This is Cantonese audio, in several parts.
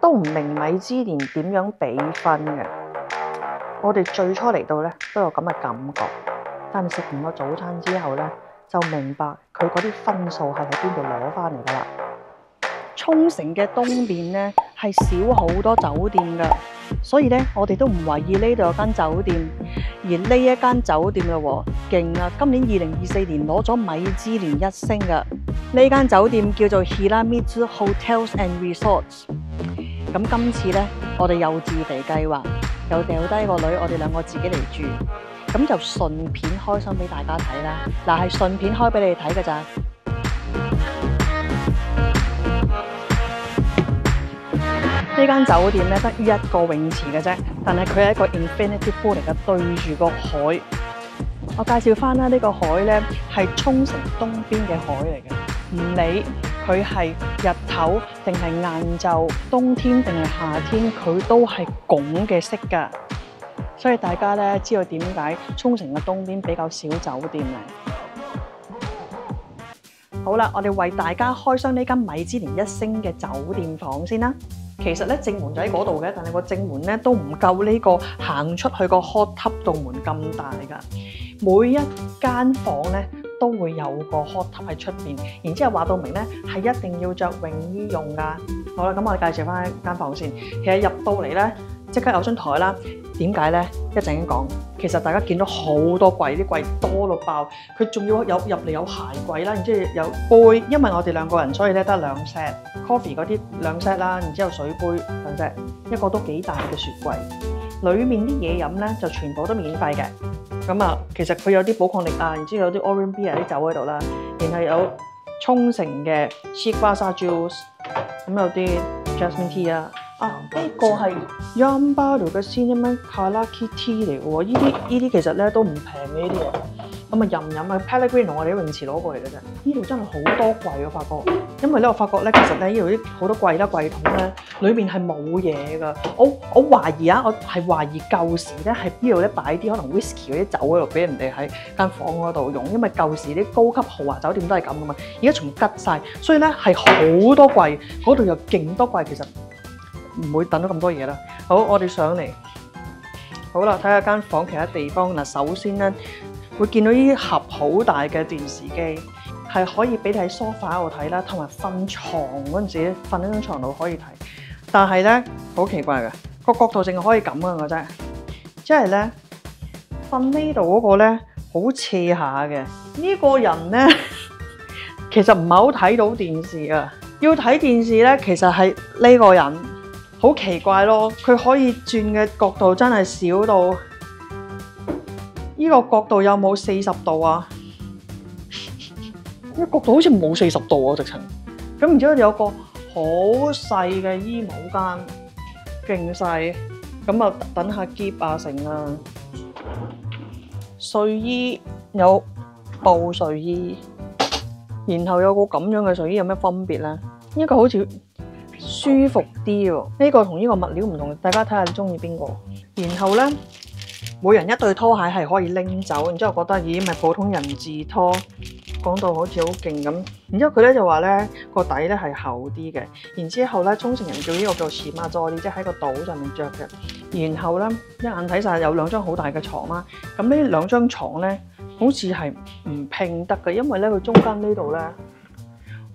都唔明米芝蓮點樣俾分嘅。我哋最初嚟到咧都有咁嘅感覺，但係食完個早餐之後咧，就明白佢嗰啲分數係喺邊度攞翻嚟㗎啦。沖繩嘅東邊咧係少好多酒店㗎，所以咧我哋都唔懷疑呢度有間酒店，而呢一間酒店嘞喎，勁啊！今年2024年攞咗米芝蓮1星㗎。呢間酒店叫做 Hiramitsu Hotels and Resorts。咁今次咧，我哋有自肥計劃，又掉低個女，我哋兩個自己嚟住，咁就順便開心俾大家睇啦。嗱，係順便開俾你哋睇㗎咋。呢間酒店咧得一個泳池嘅啫，但係佢係一個 infinity pool 嚟嘅，對住個海。我介紹翻啦，呢個海咧係沖繩東邊嘅海嚟嘅，唔理佢係日頭定係晏晝，冬天定係夏天，佢都係拱嘅色㗎。所以大家咧知道點解沖繩嘅東邊比較少酒店咧？好啦，我哋為大家開箱呢間米芝蓮1星嘅酒店房先啦。其實咧正門就喺嗰度嘅，但係個正門咧都唔夠呢個行出去個 hot tub 道門咁大㗎。每一間房咧都會有個 hot tub 喺出邊，然之後話到明咧係一定要着泳衣用㗎。好啦，咁我哋介紹翻間房先。其實入到嚟咧，即刻有張台啦。點解咧？一陣間講。其實大家見到好多櫃，啲櫃多到爆。佢仲要入嚟有鞋櫃啦，然之後有杯，因為我哋兩個人，所以咧得2 set coffee 嗰啲2 set啦，然之後水杯2 set，一個都幾大嘅雪櫃。裡面啲嘢飲咧就全部都免費嘅。咁啊，其實佢有啲寶礦力啊，然之後有啲 Orange Beer 啲酒喺度啦，然後有沖繩嘅 Shikawasa Juice， 咁有啲 Jasmine Tea 啊。呢個係 Yambaru 嘅 Cinnamon Karaki Tea 嚟嘅喎，呢啲其實咧都唔平嘅呢啲嘢。咁啊任飲啊 Pellegrino 我哋喺泳池攞過嚟嘅啫。呢度真係好多櫃我發覺，因為咧我發覺咧其實咧呢度啲好多櫃啦櫃桶咧，裏面係冇嘢㗎。我懷疑啊，我係懷疑舊時咧係呢度咧擺啲可能 whisky 嗰啲酒喺度俾人哋喺間房嗰度用，因為舊時啲高級豪華酒店都係咁噶嘛，而家全部吉晒，所以咧係好多櫃，嗰度又勁多櫃，其實唔會等到咁多嘢啦。好，我哋上嚟，好啦，睇下間房其他地方嗱。首先咧，會見到呢啲盒好大嘅電視機，係可以俾你喺 sofa 度睇啦，同埋瞓床嗰陣時瞓喺張床度可以睇。但係咧好奇怪嘅，個角度淨係可以咁樣嘅啫，即係咧瞓呢度嗰個咧好斜下嘅。呢個人咧其實唔係好睇到電視啊，要睇電視咧其實係呢個人。好奇怪咯，佢可以轉嘅角度真係少到，呢個角度有冇40度啊？呢個角度好似冇40度啊，直情。咁然之後有個好細嘅衣帽間，勁細。咁啊等下喼啊成啊，睡衣有布睡衣，然後有個咁樣嘅睡衣有咩分別咧？呢個好似舒服啲喎，呢個同呢個物料唔同，大家睇下你中意邊個。然後咧，每人一對拖鞋係可以拎走，然之後覺得咦咪普通人字拖，講到好似好勁咁。然之後佢咧就話咧個底咧係厚啲嘅，然之後咧沖繩人叫呢個叫shimazu座，即係喺個島上面着嘅。然後咧一眼睇晒有2張好大嘅床啦，咁呢2張床咧好似係唔拼得嘅，因為咧佢中間呢度咧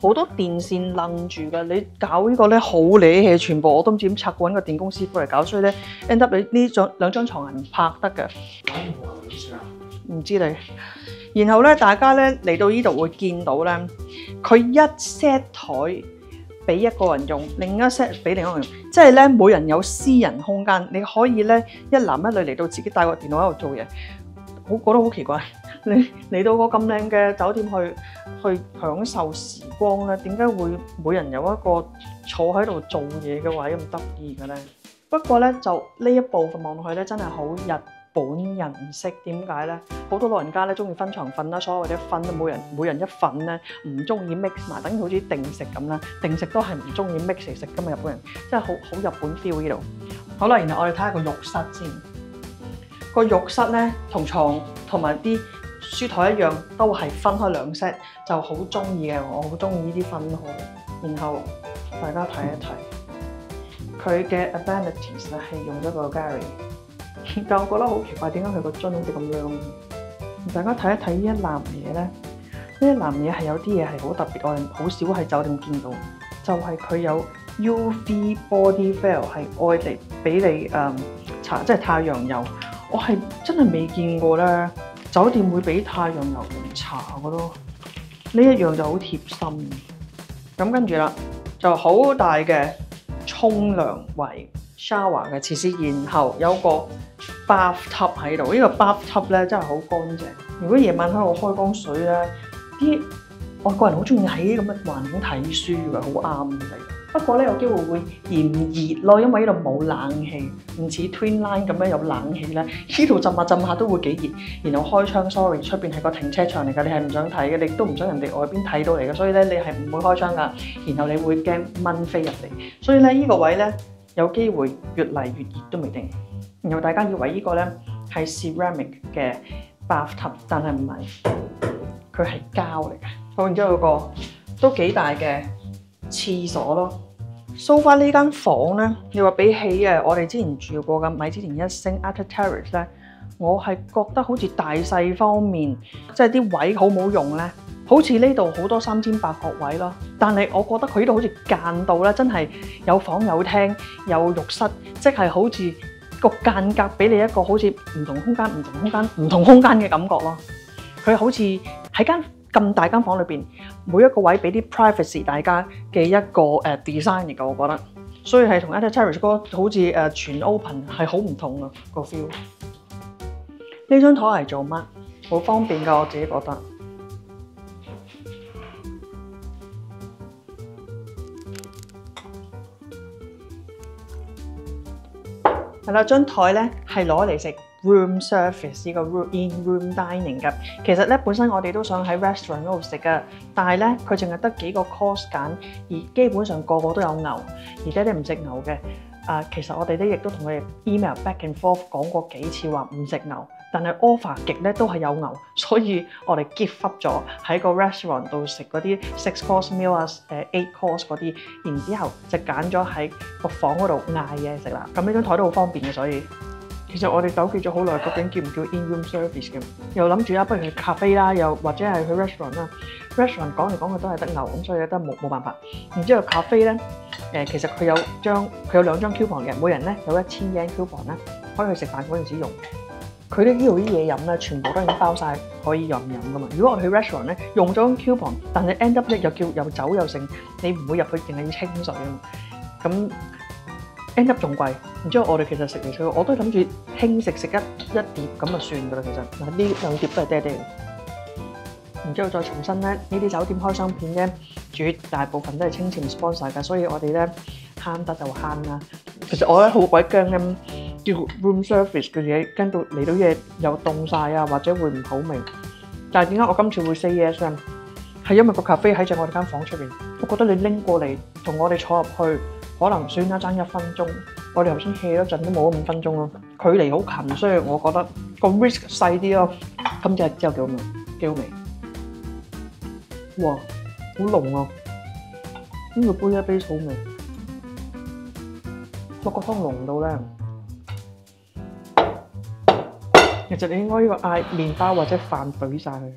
好多電線楞住㗎，你搞呢個咧好理氣，全部我都唔知點拆，揾個電工師傅嚟搞，所以咧 end up 你呢2張床係唔拍得嘅。唔知你。然後咧，大家咧嚟到呢度會見到咧，佢一 set 台俾一個人用，另一 set 俾另一個人用，即係咧每人有私人空間，你可以咧一男一女嚟到自己帶個電腦喺度做嘢，覺得好奇怪。你嚟到個咁靚嘅酒店去享受時光咧，點解會每人有一個坐喺度做嘢嘅位咁得意嘅咧？不過咧就呢一部分望落去咧，真係好日本人式。點解咧？好多老人家咧中意分床瞓啦，所以或者瞓每人一瞓咧，唔中意 mix 埋，等於好似定食咁啦。定食都係唔中意 mix 食噶嘛，日本人真係好日本 feel 呢度。好啦，然後我哋睇下個浴室先。個浴室咧同床同埋啲書台一樣，都係分開2 set，就好中意嘅。我好中意呢啲分開。然後大家睇一睇，佢嘅 amenities 咧係用咗個 Bulgari， 但我覺得好奇怪，點解佢個樽好似咁靚？大家睇一睇呢一籃嘢咧，呢一籃嘢係有啲嘢係好特別，我哋好少喺酒店見到，就係佢有 UV body veil 係愛嚟俾你搽，即係太陽油。我係真係未見過咧，酒店會俾太陽油嚟搽嘅咯。呢一樣就好貼心。咁跟住啦，就好大嘅沖涼位 shower 嘅設施，然後有個 bathtub 喺度。呢個 bathtub 咧真係好乾淨。如果夜晚喺度開缸水咧，啲外國人好中意喺咁嘅環境睇書㗎，好啱你。不過咧有機會會嫌熱咯，因為呢度冇冷氣，唔似 Twin Line 咁樣有冷氣咧。呢度浸下都會幾熱，然後開窗 ，sorry， 出邊係個停車場嚟㗎，你係唔想睇嘅，你都唔想人哋外邊睇到嚟嘅，所以咧你係唔會開窗㗎。然後你會驚蚊飛入嚟，所以咧呢個位咧有機會越嚟越熱都未定。然後大家以為呢個咧係 ceramic 嘅 bathtub， 但係唔係，佢係膠嚟嘅。好，然之後有個都幾大嘅廁所咯。So far 呢間房咧，你話比起我哋之前住過嘅米芝蓮一星 Arctic Terrace 咧，我係覺得好似大細方面，即係啲位好冇用咧。好似呢度好多三尖八角位咯，但係我覺得佢呢度好似間到咧，真係有房有廳有浴室，即係好似個間隔俾你一個好似唔同空間嘅感覺咯。佢好似喺間咁大間房裏邊，每一個位俾啲 privacy 大家嘅一個design 嚟㗎，我覺得。所以係同 Arctic Terrace 嗰個好似全 open 係好唔同啊個 feel。呢張台係做乜？好方便㗎，我自己覺得。係啦，張台咧係攞嚟食 room service 呢個 in room dining 㗎。其實咧本身我哋都想喺 restaurant 嗰度食㗎，但係咧佢淨係得幾個 course 揀，而基本上個個都有牛，而爹哋唔食牛嘅。其實我哋咧亦都同佢哋 email back and forth 講過幾次話唔食牛，但係 offer 極咧都係有牛，所以我哋 give up 咗喺個 restaurant 度食嗰啲 6 course meal 啊，8 course 嗰啲，然之後就揀咗喺個房嗰度嗌嘢食啦。咁呢張台都好方便嘅，所以其實我哋糾結咗好耐，究竟叫唔叫 in room service 嘅？又諗住不如去咖啡啦，又或者係去 restaurant 啦。restaurant 講嚟講去都係得牛，咁所以都冇辦法。然之後咖啡咧，其實佢有2張 coupon 嘅，每人咧有1000 yen coupon 啦，可以去食飯嗰陣時用。佢呢度啲嘢飲咧，全部都已經包晒，可以飲噶嘛。如果我哋去 restaurant 咧，用咗張 coupon， 但係 end up 咧又叫又酒又剩，你唔會入去，淨係要清水啊嘛。咁 end up 仲貴。然之後我哋其實食嚟食去，我都諗住輕食一碟咁就算噶啦。其實嗱，呢2碟都係爹哋。然之後再重新咧，呢啲酒店開箱片咧，絕大部分都係清甜 sponsor 㗎，所以我哋咧慳得就慳啦。其實我咧好鬼驚咧，叫 room service 嘅嘢跟到嚟到嘢又凍晒啊，或者會唔好味。但係點解我今次會 say yes 咧？係因為個咖啡喺正我哋間房出邊，我覺得你拎過嚟同我哋坐入去，可能算啦爭1分鐘。我哋頭先 hea 嗰陣都冇咗5分鐘咯，距離好近，所以我覺得個 risk 細啲咯。今次之後幾好味，幾好味。哇，好濃啊！呢個杯一杯好味，個湯濃到咧。其實你應該呢個嗌麵包或者飯懟晒佢。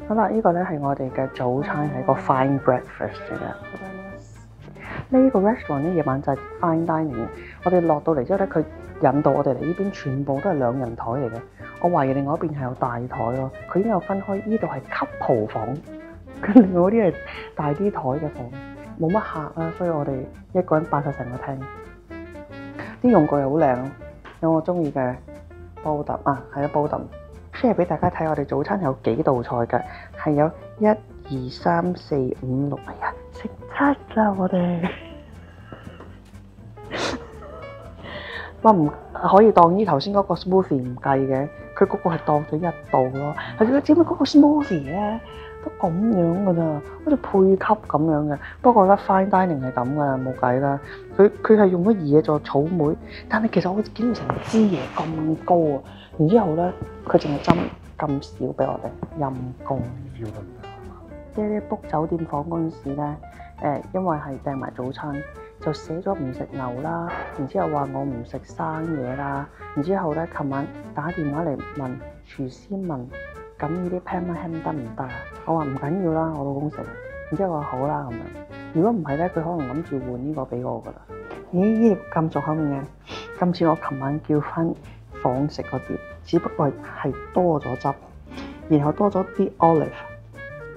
好啦，呢個咧係我哋嘅早餐，係個 fine breakfast 嚟嘅。呢個 restaurant 咧夜晚就係 fine dining 嘅。我哋落到嚟之後咧，佢引導我哋嚟呢邊，全部都係2人台嚟嘅。我懷疑另外一邊係有大台咯。佢已經有分開，呢度係 couple 房，佢另外嗰啲係大啲台嘅房，冇乜客啦，所以我哋一個人霸晒成個廳。啲用具好靚咯，有我中意嘅煲揼啊，係啊煲揼。share 俾大家睇，我哋早餐有幾道菜㗎，係有1、2、3、4、5、6，哎呀，食7啦我哋。哇，唔可以當依頭先嗰個 smoothie 唔計嘅，佢嗰個係當咗1道咯。係點解嗰個 smoothie 咧都咁樣噶咋，好似配給咁樣嘅。不過咧 fine dining 係咁噶，冇計啦。佢係用乜嘢做草莓，但係其實我見到成支嘢咁高啊，然之後咧佢淨係斟咁少俾我哋，陰公。爹哋 book 酒店房嗰陣時咧，因為係訂埋早餐，就寫咗唔食牛啦，然之後話我唔食生嘢啦，然之後咧琴晚打電話嚟問廚師問，咁呢啲 Parma ham 得唔得啊？我話唔緊要啦，我老公食。然之後我話好啦咁樣。如果唔係咧，佢可能諗住換呢個俾我噶啦。咦，呢咁重口味嘅，今次我琴晚叫翻房食嗰碟，只不過係多咗汁，然後多咗啲 olive。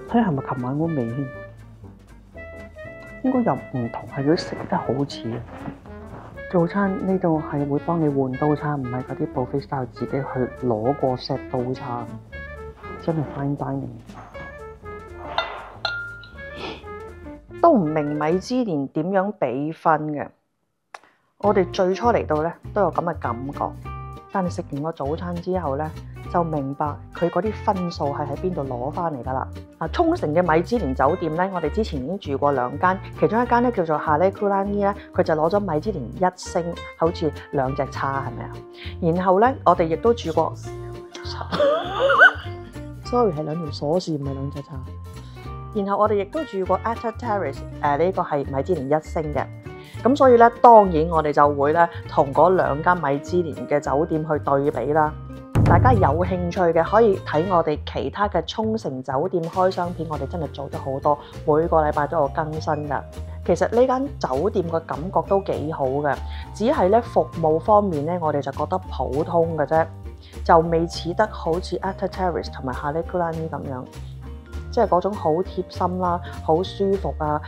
睇下係咪琴晚嗰味先，應該又唔同，係佢食得好似嘅。早餐呢度係會幫你換刀叉，唔係嗰啲 buffet style 自己去攞個 set 刀叉，真係 fine dining。都唔明米芝蓮點樣俾分嘅。我哋最初嚟到咧都有咁嘅感覺，但係食完個早餐之後咧，就明白佢嗰啲分數係喺邊度攞翻嚟㗎啦。沖繩嘅米芝蓮酒店咧，我哋之前已經住過2間，其中一間咧叫做 Halekulani 咧，佢就攞咗米芝蓮1星，好似2隻叉係咪啊？然後咧，我哋亦都住過，sorry 係2條鎖匙，唔係2隻叉。然後我哋亦都住過 Atta Terrace， 呢個係米芝蓮1星嘅。咁所以咧，當然我哋就會咧同嗰2間米芝蓮嘅酒店去對比啦。大家有興趣嘅可以睇我哋其他嘅沖繩酒店開箱片，我哋真係做咗好多，每個禮拜都有更新㗎。其實呢間酒店嘅感覺都幾好嘅，只係咧服務方面咧，我哋就覺得普通嘅啫，就未似得好似 Atta Terrace 同埋 Halekulani 咁樣。即係嗰種好貼心啦，好舒服啊，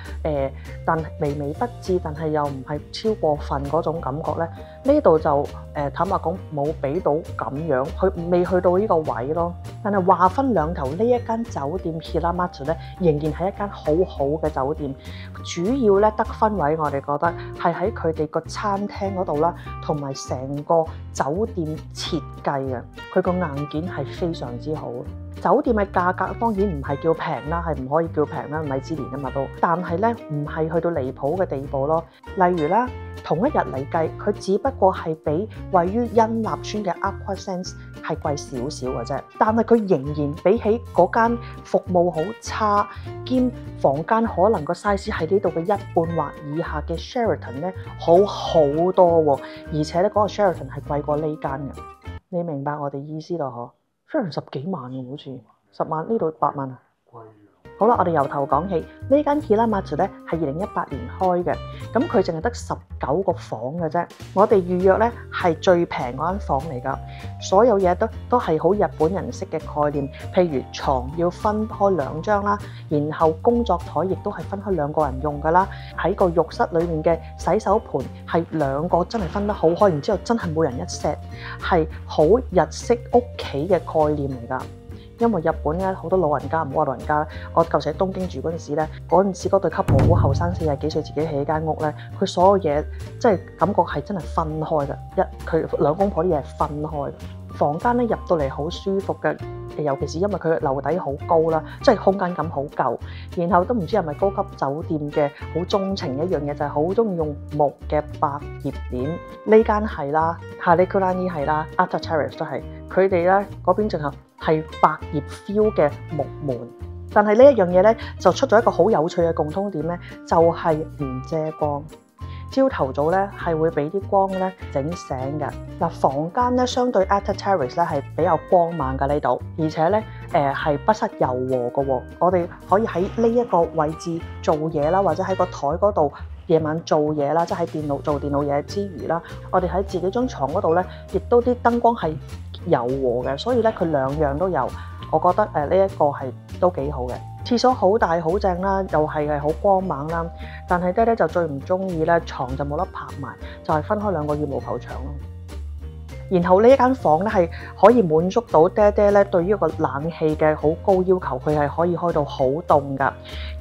但微微不至，但係又唔係超過分嗰種感覺咧。呢度就坦白講冇俾到咁樣，未去到呢個位咯。但係話分兩頭，呢一間酒店 Hiramatsu 咧，仍然係一間好好嘅酒店。主要咧得分位，我哋覺得係喺佢哋個餐廳嗰度啦，同埋成個酒店設計啊，佢個硬件係非常之好。酒店嘅價格當然唔係叫平啦，係唔可以叫平啦，米芝蓮啊嘛都。但係咧唔係去到離譜嘅地步咯。例如啦，同一日嚟計，佢只不過係比位於恩納村嘅 Aqua Sense 係貴少少嘅啫。但係佢仍然比起嗰間服務好差兼房間可能個 size 係呢度嘅1半或以下嘅 Sheraton 咧，好多喎。而且咧嗰個 Sheraton 係貴過呢間嘅。你明白我哋意思咯？嗬？雖然10幾萬嘅好似10萬，呢度8萬啊！貴啊！好啦，我哋由頭講起。呢間 Hiramatsu 咧係2018年開嘅，咁佢淨係得19個房嘅啫。我哋預約咧係最平嗰間房嚟㗎，所有嘢都係好日本人式嘅概念。譬如床要分開2張啦，然後工作台亦都係分開2個人用㗎啦。喺個浴室裡面嘅洗手盤係2個真係分得好開，然之後真係每人一 set，係好日式屋企嘅概念嚟㗎。因為日本咧好多老人家，唔好話老人家，我舊時喺東京住嗰陣時咧，嗰陣時嗰對 couple 好後生，40幾歲自己起間屋咧，佢所有嘢即係感覺係真係分開嘅，佢2公婆啲嘢係分開嘅。房間咧入到嚟好舒服嘅，尤其是因為佢嘅樓底好高啦，即係空間感好夠。然後都唔知係咪高級酒店嘅好鍾情一樣嘢，就係好中意用木嘅百葉簾。呢間係啦，Halekulani係啦 ，Atta Terrace 都係，佢哋咧嗰邊淨係百葉 feel 嘅木門。但係呢一樣嘢咧就出咗一個好有趣嘅共通點咧，就係唔遮光。朝頭早咧係會俾啲光咧整醒嘅。嗱，房間咧相對 Atta Terrace 咧係比較光猛嘅呢度，而且咧係不失柔和嘅喎。我哋可以喺呢一個位置做嘢啦，或者喺個台嗰度夜晚做嘢啦，即係喺電腦做電腦嘢之餘啦，我哋喺自己張床嗰度咧，亦都啲燈光係柔和嘅，所以咧佢2樣都有。我覺得呢一個係都幾好嘅。廁所好大好正啦，又係好光猛啦。但係爹爹就最唔中意咧，床就冇得拍埋，就係分開2個羽毛球場咯。然後呢一間房咧係可以滿足到爹爹咧對於一個冷氣嘅好高要求，佢係可以開到好凍㗎，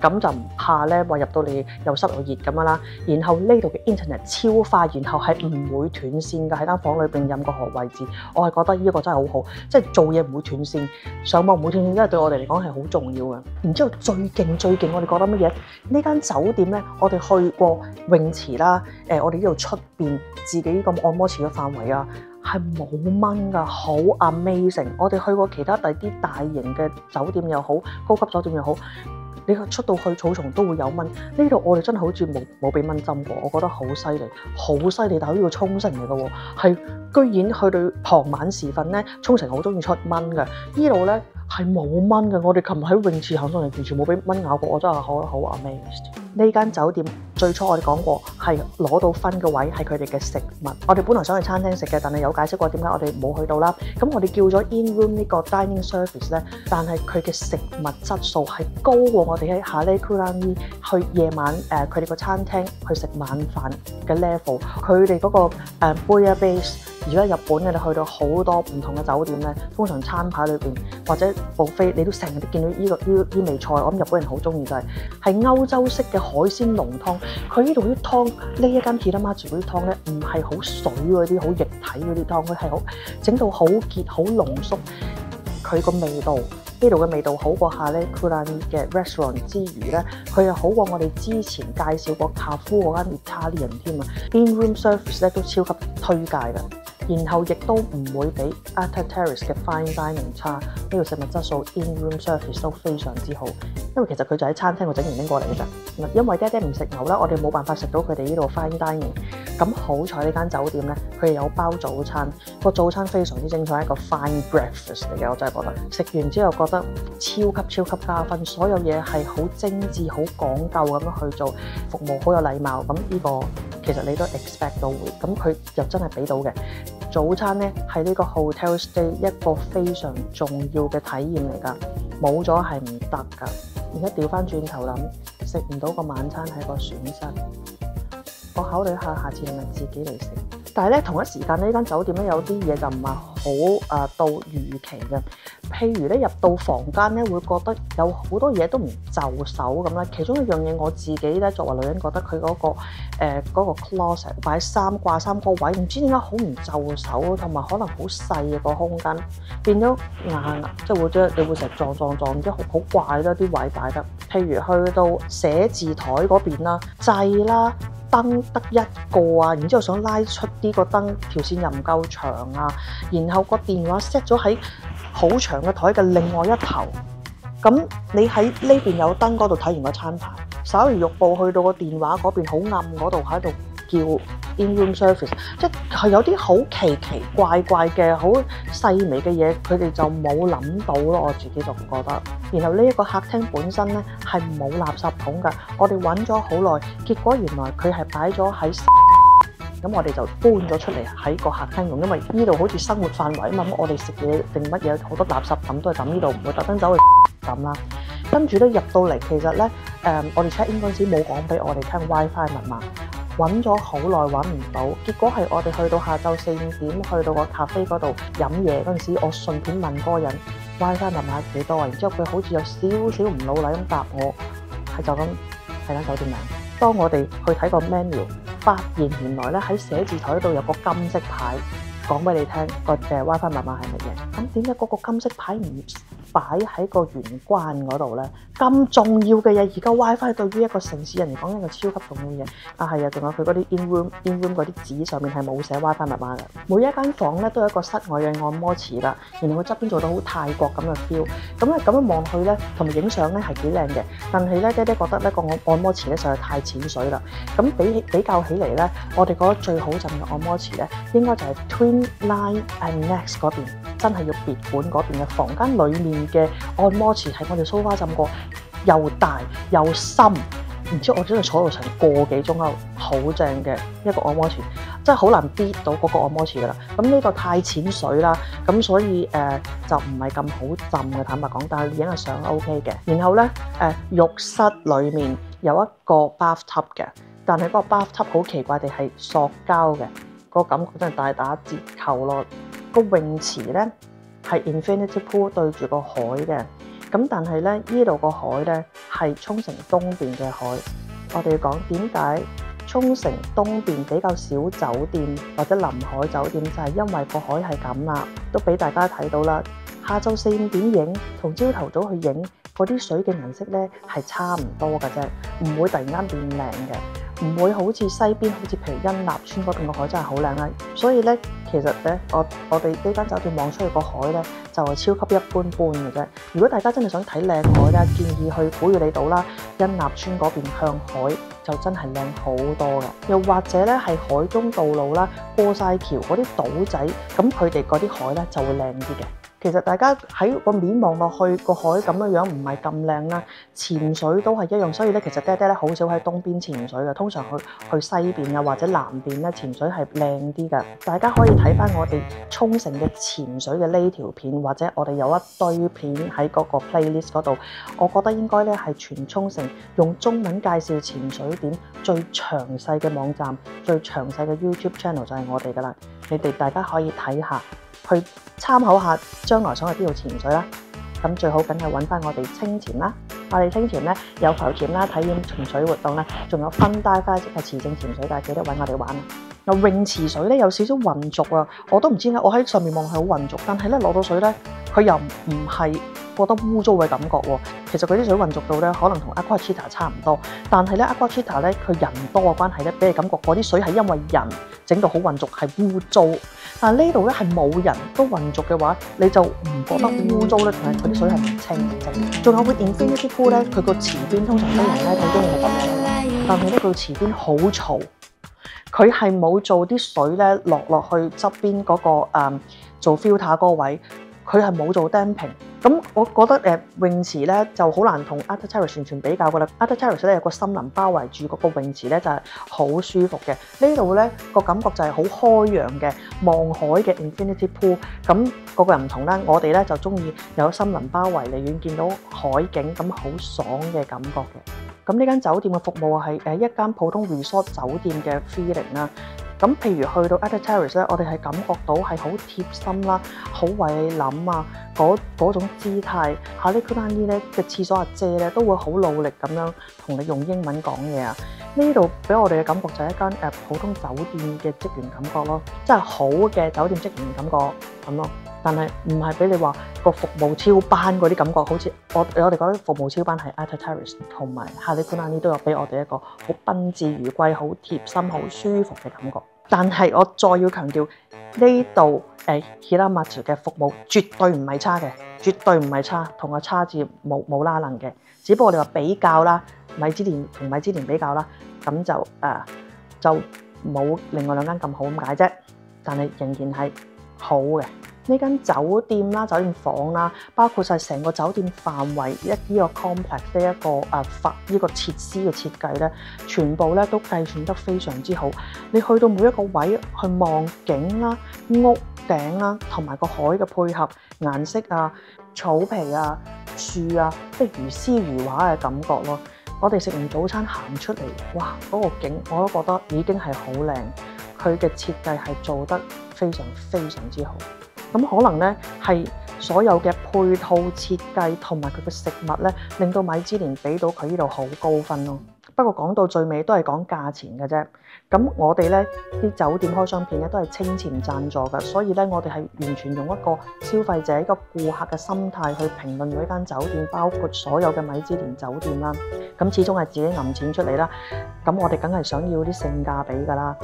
咁就唔怕咧話入到嚟又濕又熱咁樣啦。然後呢度嘅 internet 超快，然後係唔會斷線㗎，喺間房裏邊任何位置，我係覺得呢個真係好好，即係做嘢唔會斷線，上網唔會斷線，因為對我哋嚟講係好重要嘅。然之後最勁，我哋覺得乜嘢？呢間酒店咧，我哋去過泳池啦，我哋呢度出邊自己個按摩池嘅範圍啊，係冇蚊㗎，好 amazing。我哋去過其他第啲大型嘅酒店又好，高級酒店又好，你出到去草叢都會有蚊。呢度我哋真係好似冇俾蚊針過，我覺得好犀利，好犀利。但係呢個沖繩嚟嘅喎，係居然去到傍晚時分咧，沖繩好中意出蚊嘅。呢度咧係冇蚊嘅，我哋琴日喺泳池行上嚟，完全冇俾蚊咬過，我真係好 amazed。呢間酒店最初我哋講過係攞到分嘅位係佢哋嘅食物，我哋本來想去餐廳食嘅，但係有解釋過點解我哋冇去到啦。咁我哋叫咗 in room 呢個 dining service 咧，但係佢嘅食物質素係高過我哋喺Halekulani去夜晚佢哋個餐廳去食晚飯嘅 level。佢哋嗰個bouillabaisse， 而家日本嘅你去到好多唔同嘅酒店咧，通常餐牌裏邊或者 buffet你都成日都見到呢味菜，我諗日本人好中意就係歐洲式嘅海鮮濃湯。佢呢度啲湯，呢一間 Hiramachi 嗰啲湯咧，唔係好水嗰啲，好液體嗰啲湯，佢係好整到好結好濃縮。佢個味道，呢度嘅味道好過Halekulani嘅 restaurant 之餘咧，佢又好過我哋之前介紹過卡夫嗰間 Italian 添啊。In room service 咧都超級推介㗎。然後亦都唔會比 Atta Terrace 嘅 Fine Dining 差，呢個食物質素 In Room Service 都非常之好。因為其實佢就喺餐廳度整完拎過嚟嘅啫。因為爹爹唔食牛啦，我哋冇辦法食到佢哋呢度 Fine Dining。咁好彩呢間酒店咧，佢有包早餐，個早餐非常之精彩，一個 Fine Breakfast 嚟嘅，我真係覺得食完之後覺得超級加分，所有嘢係好精緻、好講究咁樣去做，服務好有禮貌。咁呢個其實你都 expect 到會，咁佢又真係俾到嘅。早餐咧係呢個 hotel stay 一個非常重要嘅體驗嚟㗎，冇咗係唔得㗎。而家調翻轉頭諗，食唔到個晚餐係個損失。我考慮下次係咪自己嚟食。但係咧同一時間呢間酒店咧有啲嘢就唔係好到預期嘅。譬如咧入到房間咧會覺得有好多嘢都唔就手咁啦。其中一樣嘢我自己咧作為女人覺得佢嗰個 closet 擺掛衫個位唔知點解好唔就手，同埋可能好細嘅個空間，變咗硬，即係你會成日撞，即係好怪啦啲位擺得。譬如去到寫字台嗰邊啦，掣啦。燈得一個啊，然之後想拉出啲個燈條線又唔夠長啊，然後個電話 set 咗喺好長嘅台嘅另外一頭，咁你喺呢邊有燈嗰度睇完個餐牌，稍微喐步去到個電話嗰邊好暗嗰度喺度叫 in room service， 即係有啲好奇怪嘅好細微嘅嘢，佢哋就冇諗到咯，我自己就覺得。然後呢一個客廳本身咧係冇垃圾桶㗎，我哋揾咗好耐，結果原來佢係擺咗喺，咁我哋就搬咗出嚟喺個客廳用，因為呢度好似生活範圍啊嘛，咁我哋食嘢定乜嘢好多垃圾抌都係抌呢度，唔會特登走去抌啦。跟住咧入到嚟，其實咧我哋 check in 嗰陣時冇講俾我哋聽 WiFi 密碼。揾咗好耐揾唔到，結果係我哋去到下晝4、5點去到個咖啡嗰度飲嘢嗰陣時，我順便問嗰個人 WiFi 密碼幾多啊？然之後佢好似有少少唔老禮咁答我，係就咁係間酒店名。當我哋去睇個 menu， 發現原來咧喺寫字台度有個金色牌，講俾你聽個WiFi 密碼係乜嘢。咁點解嗰個金色牌唔擺喺個玄關嗰度咧？咁重要嘅嘢，而家 WiFi 對於一個城市人嚟講一個超級重要嘅嘢。係啊，仲有佢嗰啲 in room 嗰啲紙上面係冇寫 WiFi 密碼嘅。每一間房咧都有一個室外嘅按摩池啦，然後佢側邊做到好泰國咁嘅 feel。咁樣望去咧，同埋影相咧係幾靚嘅。但係咧，爹爹覺得呢個按摩池咧實在太淺水啦。咁比較起嚟咧，我哋覺得最好浸嘅按摩池咧，應該就係 Twin Line and Next 嗰邊，真係要別館嗰邊嘅房間裡面嘅按摩池係我哋 so far 浸過。又大又深，然之後我真係坐到成個幾鐘啊，好正嘅一個按摩池，真係好難 beat 到嗰個按摩池噶啦。咁呢個太淺水啦，咁所以就唔係咁好浸嘅，坦白講。但係影下相 OK 嘅。然後咧浴室裡面有一個 bathtub 嘅，但係嗰個 bathtub 好奇怪地係塑膠嘅。個感覺真係大打折扣咯。個泳池咧係 Infinity Pool 對住個海嘅，咁但係咧呢度個海咧係沖繩東邊嘅海。我哋要講點解沖繩東邊比較少酒店或者臨海酒店，就係因為個海係咁啦，都俾大家睇到啦。下晝4、5點影同朝頭早去影嗰啲水嘅顏色咧係差唔多嘅啫，唔會突然間變靚嘅，唔會好似西邊，好似譬如恩納村嗰邊個海真係好靚啦。所以咧，其實咧，我哋呢間酒店望出去個海咧就係超級一般般嘅啫。如果大家真係想睇靚海咧，建議去古宇利島啦、恩納村嗰邊向海就真係靚好多㗎。又或者咧係海中道路啦，過晒橋嗰啲島仔，咁佢哋嗰啲海咧就會靚啲嘅。其實大家喺個面望落去個海咁樣唔係咁靚啦，潛水都係一樣，所以咧其實爹爹咧好少喺東邊潛水嘅，通常去西邊啊或者南邊咧潛水係靚啲嘅。大家可以睇翻我哋沖繩嘅潛水嘅呢條片，或者我哋有一堆片喺嗰個 playlist 嗰度，我覺得應該咧係全沖繩用中文介紹潛水點最詳細嘅網站、最詳細嘅 YouTube channel 就係我哋噶啦，你哋大家可以睇下。去參考下，將來想去邊度潛水啦。咁最好梗係揾翻我哋清潛啦。我哋清潛咧有浮潛啦、體驗潛水活動啦，仲有分帶翻即係持證潛水，但係記得揾我哋玩。嗱，泳池水咧有少少渾濁啊，我都唔知點解，我喺上面望係好渾濁，但係咧攞到水咧佢又唔係覺得污糟嘅感覺喎。其實佢啲水渾濁到咧，可能同 Aquachita 差唔多，但係咧 Aquachita 咧佢人多嘅關係咧，俾你感覺嗰啲水係因為人整到好渾濁，係污糟。但係呢度咧係冇人都渾濁嘅話，你就唔覺得污糟咧，同埋佢啲水係唔清嘅。仲有個 Infinity Pool 咧，佢個池邊通常啲人咧睇中意係咁樣，但係咧佢池邊好嘈，佢係冇做啲水咧落去側邊嗰個做 filter 嗰個位，佢係冇做 damping。咁我覺得泳池咧就好難同 Ata Terrace 完全比較噶啦。Ata Terrace 咧有個森林包圍住嗰個泳池咧就係好舒服嘅。呢度咧個感覺就係好開揚嘅望海嘅 Infinity Pool。咁個個人唔同啦，我哋咧就中意有森林包圍，離遠見到海景，咁好爽嘅感覺嘅。咁呢間酒店嘅服務係一間普通 resort 酒店嘅 feeling 啦。咁譬如去到 Ata Terrace 咧，我哋係感覺到係好貼心啦，好為你諗啊，嗰種姿態。Halekulani咧嘅廁所阿姐咧都會好努力咁樣同你用英文講嘢啊。呢度俾我哋嘅感覺就係一間普通酒店嘅職員感覺咯，即係好嘅酒店職員感覺咁咯。但係唔係俾你話個服務超班嗰啲感覺，好似我哋覺得服務超班係 Ata Terrace 同埋 Halekulani都有俾我哋一個好賓至如歸、好貼心、好舒服嘅感覺。但係我再要強調呢度Hiramatsu 嘅服務絕對唔係差嘅，絕對唔係差，同個差字冇拉能嘅。只不過你話比較啦，米芝蓮同米芝蓮比較啦，咁就冇另外兩間咁好咁解啫。但係仍然係好嘅。呢間酒店啦、酒店房啦，包括晒成個酒店範圍呢個 complex 呢個設施嘅設計咧，全部咧都計算得非常之好。你去到每一個位去望景啦、屋頂啦，同埋個海嘅配合、顏色啊、草皮啊、樹啊，即係如詩如畫嘅感覺咯。我哋食完早餐行出嚟，哇！嗰個景我都覺得已經係好靚，佢嘅設計係做得非常非常之好。咁可能咧係所有嘅配套設計同埋佢嘅食物咧，令到米芝蓮俾到佢呢度好高分咯。不過講到最尾都係講價錢嘅啫。咁我哋咧啲酒店開箱片咧都係清潛贊助嘅，所以咧我哋係完全用一個消費者一個顧客嘅心態去評論每間酒店，包括所有嘅米芝蓮酒店啦。咁始終係自己揞錢出嚟啦，咁我哋梗係想要啲性價比㗎啦。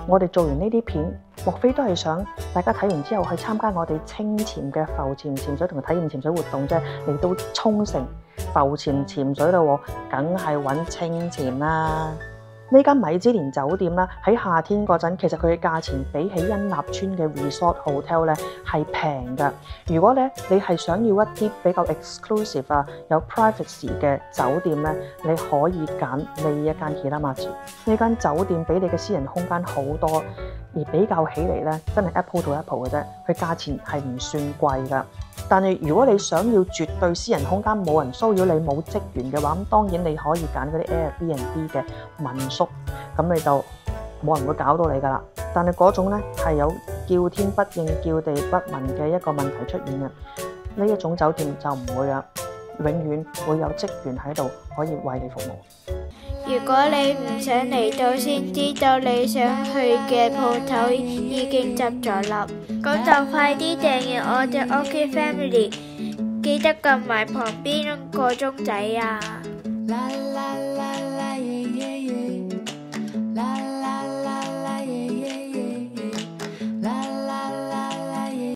我哋做完呢啲片，莫非都係想大家睇完之後去參加我哋清潛嘅浮潛潛水同埋體驗潛水活動啫？嚟到沖繩浮潛潛水咯，梗係揾清潛啦。呢間米芝蓮酒店啦，喺夏天嗰陣，其實佢嘅價錢比起恩納村嘅 resort hotel 咧係平㗎。如果咧你係想要一啲比較 exclusive 啊，有 privacy 嘅酒店咧，你可以揀呢一間 Hiramatsu。呢間酒店俾你嘅私人空間好多，而比較起嚟咧，真係 Apple to Apple 嘅啫。佢價錢係唔算貴㗎。但係如果你想要絕對私人空間，冇人騷擾你，冇職員嘅話，咁當然你可以揀嗰啲 Airbnb 嘅民宿，咁你就冇人會搞到你㗎啦。但係嗰種咧係有叫天不應、叫地不聞嘅一個問題出現嘅。呢一種酒店就唔會啦，永遠會有職員喺度可以為你服務。如果你唔想嚟到先知道你想去嘅鋪頭已經執咗笠，咁就快啲訂閱我哋 OK Family， 記得撳埋旁邊個鐘仔啊！